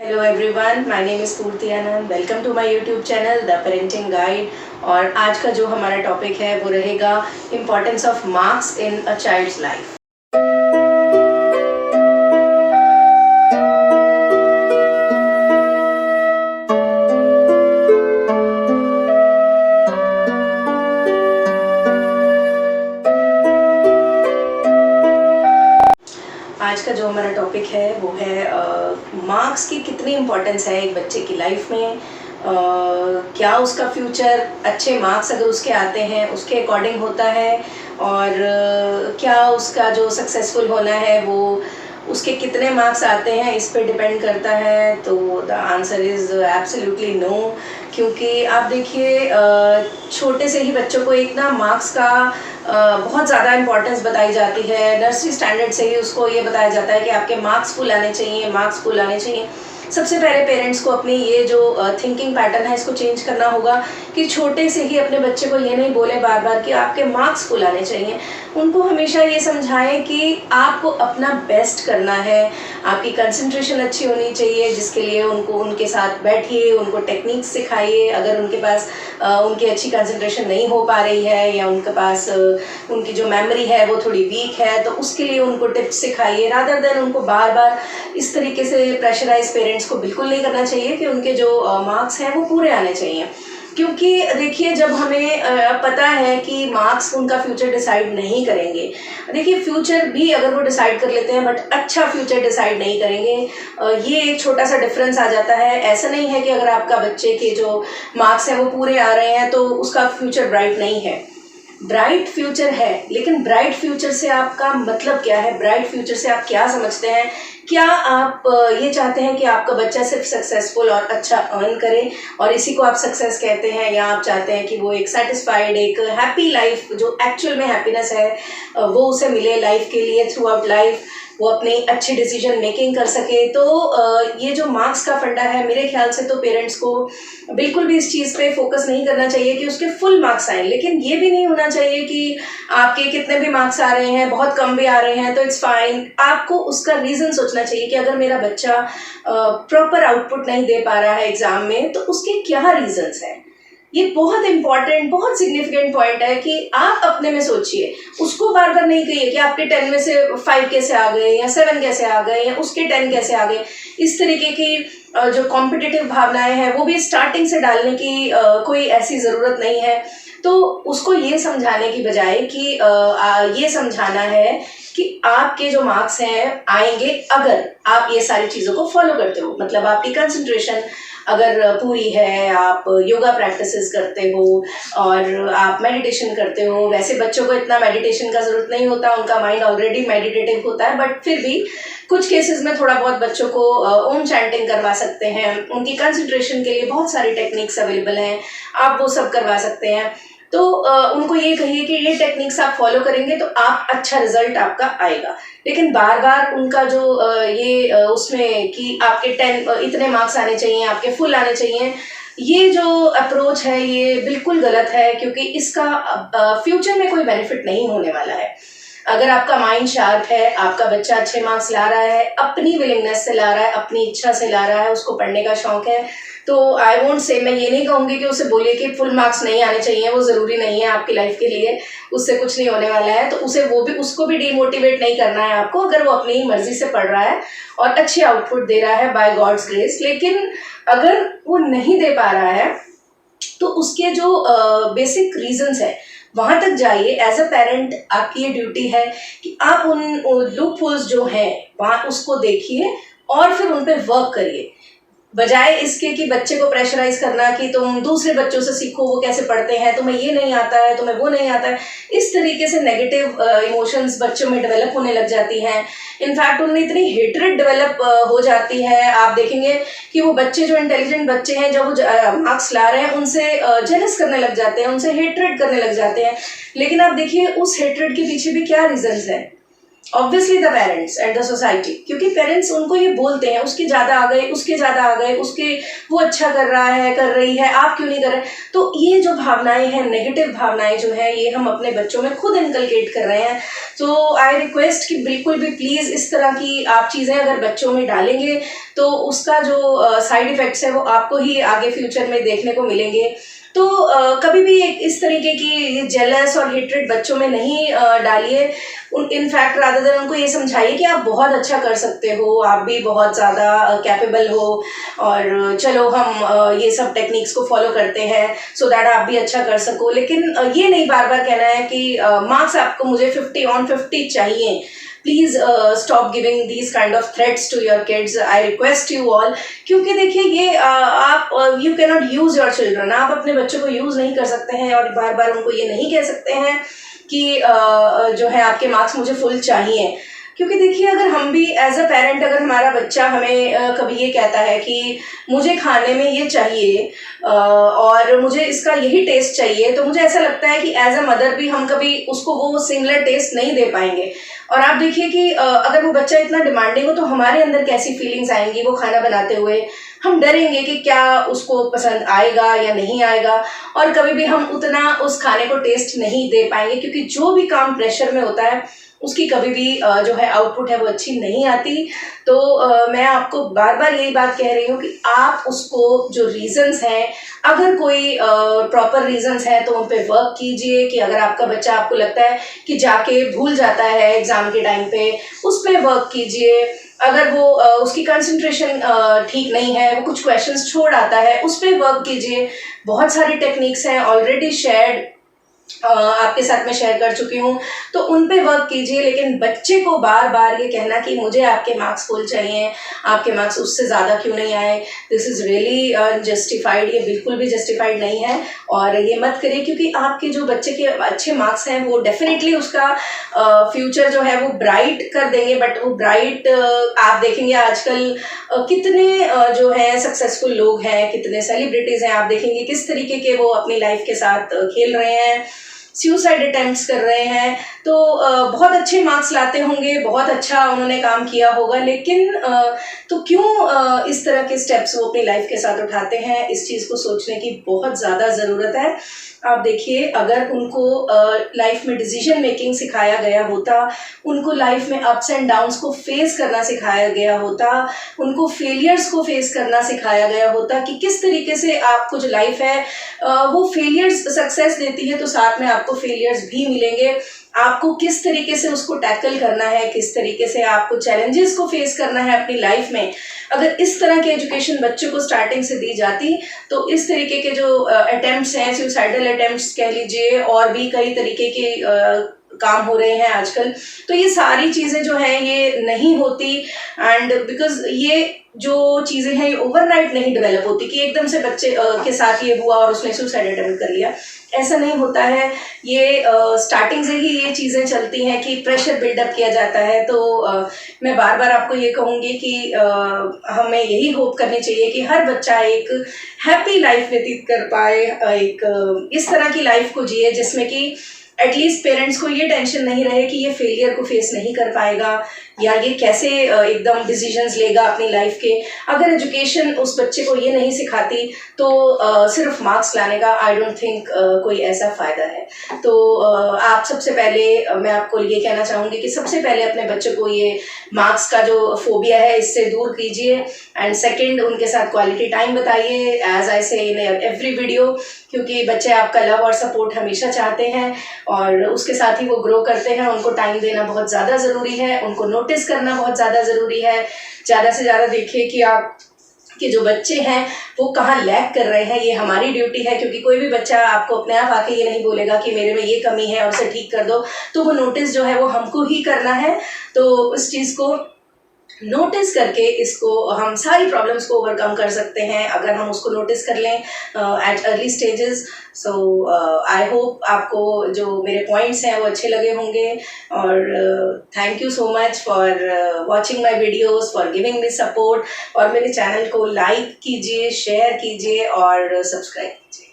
Hello everyone, my name is Purti Anand. Welcome to my YouTube channel the parenting guide. और आज का जो हमारा टॉपिक है वो रहेगा importance of marks in a child's life. आज का जो हमारा टॉपिक है वो है मार्क्स की कितनी इम्पोर्टेंस है एक बच्चे की लाइफ में। क्या उसका फ्यूचर अच्छे मार्क्स अगर उसके आते हैं उसके अकॉर्डिंग होता है, और क्या उसका जो सक्सेसफुल होना है वो उसके कितने मार्क्स आते हैं इस पे डिपेंड करता है। तो the answer is absolutely no. क्योंकि आप देखिए, छोटे से ही बच्चों को एक ना मार्क्स का बहुत ज़्यादा इम्पोर्टेंस बताई जाती है। नर्सरी स्टैंडर्ड से ही उसको ये बताया जाता है कि आपके मार्क्स फुल आने चाहिए, मार्क्स फुल आने चाहिए। सबसे पहले पेरेंट्स को अपनी ये जो थिंकिंग पैटर्न है इसको चेंज करना होगा कि छोटे से ही अपने बच्चे को ये नहीं बोले बार बार कि आपके मार्क्स फुल आने चाहिए। उनको हमेशा ये समझाएं कि आपको अपना बेस्ट करना है, आपकी कंसंट्रेशन अच्छी होनी चाहिए, जिसके लिए उनको उनके साथ बैठिए, उनको टेक्निक्स सिखाइए। अगर उनके पास उनकी अच्छी कंसंट्रेशन नहीं हो पा रही है या उनके पास उनकी जो मेमोरी है वो थोड़ी वीक है तो उसके लिए उनको टिप्स सिखाइए, रादर देन उनको बार बार इस तरीके से प्रेशराइज पेरेंट्स को बिल्कुल नहीं करना चाहिए कि उनके जो मार्क्स हैं वो पूरे आने चाहिए। क्योंकि देखिए, जब हमें पता है कि मार्क्स उनका फ्यूचर डिसाइड नहीं करेंगे, देखिए फ्यूचर भी अगर वो डिसाइड कर लेते हैं बट अच्छा फ्यूचर डिसाइड नहीं करेंगे, ये एक छोटा सा डिफरेंस आ जाता है। ऐसा नहीं है कि अगर आपका बच्चे के जो मार्क्स हैं वो पूरे आ रहे हैं तो उसका फ्यूचर ब्राइट नहीं है। ब्राइट फ्यूचर है, लेकिन ब्राइट फ्यूचर से आपका मतलब क्या है? ब्राइट फ्यूचर से आप क्या समझते हैं? क्या आप ये चाहते हैं कि आपका बच्चा सिर्फ सक्सेसफुल और अच्छा अर्न करे और इसी को आप सक्सेस कहते हैं, या आप चाहते हैं कि वो एक सेटिस्फाइड, एक हैप्पी लाइफ, जो एक्चुअल में हैप्पीनेस है वो उसे मिले लाइफ के लिए, थ्रू आउट लाइफ वो अपनी अच्छी डिसीजन मेकिंग कर सके? तो ये जो मार्क्स का फंडा है, मेरे ख्याल से तो पेरेंट्स को बिल्कुल भी इस चीज़ पे फोकस नहीं करना चाहिए कि उसके फुल मार्क्स आए। लेकिन ये भी नहीं होना चाहिए कि आपके कितने भी मार्क्स आ रहे हैं, बहुत कम भी आ रहे हैं तो इट्स फाइन। आपको उसका रीज़न सोचना चाहिए कि अगर मेरा बच्चा प्रॉपर आउटपुट नहीं दे पा रहा है एग्ज़ाम में तो उसके क्या रीजंस हैं। ये बहुत इंपॉर्टेंट, बहुत सिग्निफिकेंट पॉइंट है कि आप अपने में सोचिए। उसको बार बार नहीं कहिए कि आपके 10 में से 5 कैसे आ गए या 7 कैसे आ गए या उसके 10 कैसे आ गए। इस तरीके की जो कॉम्पिटिटिव भावनाएं हैं वो भी स्टार्टिंग से डालने की कोई ऐसी ज़रूरत नहीं है। तो उसको ये समझाने की बजाय कि ये समझाना है कि आपके जो मार्क्स हैं आएंगे अगर आप ये सारी चीज़ों को फॉलो करते हो। मतलब आपकी कंसंट्रेशन अगर पूरी है, आप योगा प्रैक्टिसेस करते हो और आप मेडिटेशन करते हो। वैसे बच्चों को इतना मेडिटेशन का ज़रूरत नहीं होता, उनका माइंड ऑलरेडी मेडिटेटिव होता है, बट फिर भी कुछ केसेस में थोड़ा बहुत बच्चों को ओम चैंटिंग करवा सकते हैं। उनकी कंसंट्रेशन के लिए बहुत सारी टेक्निक्स अवेलेबल हैं, आप वो सब करवा सकते हैं। तो उनको ये कहिए कि ये टेक्निक्स आप फॉलो करेंगे तो आप अच्छा रिजल्ट आपका आएगा। लेकिन बार बार उनका जो उसमें कि आपके 10 इतने मार्क्स आने चाहिए, आपके फुल आने चाहिए, ये जो अप्रोच है ये बिल्कुल गलत है। क्योंकि इसका फ्यूचर में कोई बेनिफिट नहीं होने वाला है। अगर आपका माइंड शार्प है, आपका बच्चा अच्छे मार्क्स ला रहा है, अपनी विलिंगनेस से ला रहा है, अपनी इच्छा से ला रहा है, उसको पढ़ने का शौक है, तो आई वोंट से, मैं ये नहीं कहूँगी कि उसे बोलिए कि फुल मार्क्स नहीं आने चाहिए, वो ज़रूरी नहीं है आपकी लाइफ के लिए, उससे कुछ नहीं होने वाला है। तो उसको भी डीमोटिवेट नहीं करना है आपको, अगर वो अपनी मर्जी से पढ़ रहा है और अच्छे आउटपुट दे रहा है बाय गॉड्स ग्रेस। लेकिन अगर वो नहीं दे पा रहा है तो उसके जो बेसिक रीजंस है वहां तक जाइए। एज अ पेरेंट आपकी ये ड्यूटी है कि आप उन लूप होल्स जो हैं वहां उसको देखिए और फिर उन पे वर्क करिए, बजाय इसके कि बच्चे को प्रेशराइज करना कि तुम दूसरे बच्चों से सीखो वो कैसे पढ़ते हैं, तुम्हें ये नहीं आता है, तुम्हें वो नहीं आता है। इस तरीके से नेगेटिव इमोशंस बच्चों में डेवलप होने लग जाती हैं। इनफैक्ट उनमें इतनी हेटरेड डेवलप हो जाती है। आप देखेंगे कि वो बच्चे जो इंटेलिजेंट बच्चे हैं, जब वो मार्क्स ला रहे हैं उनसे जेलस करने लग जाते हैं, उनसे हेटरेड करने लग जाते हैं। लेकिन आप देखिए उस हेटरेड के पीछे भी क्या रीजंस है। Obviously the parents and the society, क्योंकि पेरेंट्स उनको ये बोलते हैं उसके ज़्यादा आ गए, उसके ज़्यादा आ गए, उसके वो अच्छा कर रहा है, कर रही है, आप क्यों नहीं कर रहे। तो ये जो भावनाएं हैं, नेगेटिव भावनाएं जो है, ये हम अपने बच्चों में खुद इनकलकेट कर रहे हैं। तो आई रिक्वेस्ट कि बिल्कुल भी प्लीज़ इस तरह की आप चीज़ें अगर बच्चों में डालेंगे तो उसका जो साइड इफ़ेक्ट्स है वो आपको ही आगे फ्यूचर में देखने को मिलेंगे। तो कभी भी एक इस तरीके की जेलस और हेट्रेड बच्चों में नहीं डालिए। इनफैक्ट रादर देन उनको ये समझाइए कि आप बहुत अच्छा कर सकते हो, आप भी बहुत ज़्यादा कैपेबल हो, और चलो हम ये सब टेक्निक्स को फॉलो करते हैं सो दैट आप भी अच्छा कर सको। लेकिन ये नहीं बार बार कहना है कि मार्क्स आपको मुझे 50/50 चाहिए। Please stop giving these kind of threats to your kids, I request you all. क्योंकि देखिए ये आप you can not use your children, आप अपने बच्चों को यूज नहीं कर सकते हैं और बार बार उनको ये नहीं कह सकते हैं कि जो है आपके मार्क्स मुझे फुल चाहिए। क्योंकि देखिए अगर हम भी एज अ पेरेंट, अगर हमारा बच्चा हमें कभी ये कहता है कि मुझे खाने में ये चाहिए और मुझे इसका यही टेस्ट चाहिए, तो मुझे ऐसा लगता है कि एज अ मदर भी हम कभी उसको वो सिमिलर टेस्ट नहीं दे पाएंगे। और आप देखिए कि अगर वो बच्चा इतना डिमांडिंग हो तो हमारे अंदर कैसी फीलिंग्स आएंगी वो खाना बनाते हुए। हम डरेंगे कि क्या उसको पसंद आएगा या नहीं आएगा, और कभी भी हम उतना उस खाने को टेस्ट नहीं दे पाएंगे, क्योंकि जो भी काम प्रेशर में होता है उसकी कभी भी जो है आउटपुट है वो अच्छी नहीं आती। तो मैं आपको बार बार यही बात कह रही हूँ कि आप उसको जो रीजंस हैं, अगर कोई प्रॉपर रीजंस हैं तो उन पे वर्क कीजिए। कि अगर आपका बच्चा, आपको लगता है कि जाके भूल जाता है एग्जाम के टाइम पे, उस पे वर्क कीजिए। अगर वो उसकी कंसंट्रेशन ठीक नहीं है, वो कुछ क्वेश्चंस छोड़ आता है, उस पे वर्क कीजिए। बहुत सारी टेक्निक्स हैं ऑलरेडी शेयर्ड, आपके साथ में शेयर कर चुकी हूँ, तो उन पे वर्क कीजिए। लेकिन बच्चे को बार बार ये कहना कि मुझे आपके मार्क्स फुल चाहिए, आपके मार्क्स उससे ज़्यादा क्यों नहीं आए, दिस इज़ रियली जस्टिफाइड, ये बिल्कुल भी जस्टिफाइड नहीं है। और ये मत करिए, क्योंकि आपके जो बच्चे के अच्छे मार्क्स हैं वो डेफिनेटली उसका फ्यूचर जो है वो ब्राइट कर देंगे। बट वो ब्राइट आप देखेंगे आजकल कितने जो है सक्सेसफुल लोग हैं, कितने सेलिब्रिटीज़ हैं, आप देखेंगे किस तरीके के वो अपनी लाइफ के साथ खेल रहे हैं, सुसाइड अटेम्प्ट्स कर रहे हैं। तो बहुत अच्छे मार्क्स लाते होंगे, बहुत अच्छा उन्होंने काम किया होगा, लेकिन तो क्यों इस तरह के स्टेप्स वो अपनी लाइफ के साथ उठाते हैं, इस चीज़ को सोचने की बहुत ज़्यादा ज़रूरत है। आप देखिए अगर उनको लाइफ में डिसीजन मेकिंग सिखाया गया होता, उनको लाइफ में अप्स एंड डाउन्स को फेस करना सिखाया गया होता, उनको फेलियर्स को फेस करना सिखाया गया होता कि किस तरीके से आपको जो लाइफ है वो फेलियर्स सक्सेस देती है तो साथ में आपको फेलियर्स भी मिलेंगे। आपको किस तरीके से उसको टैकल करना है, किस तरीके से आपको चैलेंजेस को फेस करना है अपनी लाइफ में, अगर इस तरह की एजुकेशन बच्चों को स्टार्टिंग से दी जाती, तो इस तरीके के जो अटेम्प्ट्स हैं, सुसाइडल अटेम्प्ट्स कह लीजिए, और भी कई तरीके के काम हो रहे हैं आजकल, तो ये सारी चीज़ें जो हैं ये नहीं होती। एंड बिकॉज ये जो चीज़ें हैं ये ओवरनाइट नहीं डेवलप होती कि एकदम से बच्चे के साथ ये हुआ और उसने सुसाइड अटेम्प्ट कर लिया, ऐसा नहीं होता है। ये स्टार्टिंग से ही ये चीज़ें चलती हैं कि प्रेशर बिल्डअप किया जाता है। तो मैं बार बार आपको ये कहूँगी कि हमें यही होप करनी चाहिए कि हर बच्चा एक हैप्पी लाइफ व्यतीत कर पाए, एक इस तरह की लाइफ को जिए जिसमें कि एटलीस्ट पेरेंट्स को ये टेंशन नहीं रहे कि ये फेलियर को फेस नहीं कर पाएगा या ये कैसे एकदम डिसीजंस लेगा अपनी लाइफ के। अगर एजुकेशन उस बच्चे को ये नहीं सिखाती तो सिर्फ मार्क्स लाने का आई डोंट थिंक कोई ऐसा फ़ायदा है। तो आप सबसे पहले मैं आपको ये कहना चाहूँगी कि सबसे पहले अपने बच्चे को ये मार्क्स का जो फोबिया है इससे दूर कीजिए, एंड सेकंड उनके साथ क्वालिटी टाइम बताइए, एज आई से इन एवरी वीडियो, क्योंकि बच्चे आपका लव और सपोर्ट हमेशा चाहते हैं और उसके साथ ही वो ग्रो करते हैं। उनको टाइम देना बहुत ज़्यादा ज़रूरी है, उनको नोटिस करना बहुत ज़्यादा ज़रूरी है। ज़्यादा से ज़्यादा देखिए कि आप कि जो बच्चे हैं वो कहाँ लैग कर रहे हैं, ये हमारी ड्यूटी है। क्योंकि कोई भी बच्चा आपको अपने आप आके ये नहीं बोलेगा कि मेरे में ये कमी है और उसे ठीक कर दो, तो वो नोटिस जो है वो हमको ही करना है। तो उस चीज़ को नोटिस करके इसको हम सारी प्रॉब्लम्स को ओवरकम कर सकते हैं अगर हम उसको नोटिस कर लें at early stages. So I hope आपको जो मेरे पॉइंट्स हैं वो अच्छे लगे होंगे, और thank you so much for watching my videos, for giving me support. और मेरे चैनल को लाइक कीजिए, शेयर कीजिए और सब्सक्राइब कीजिए।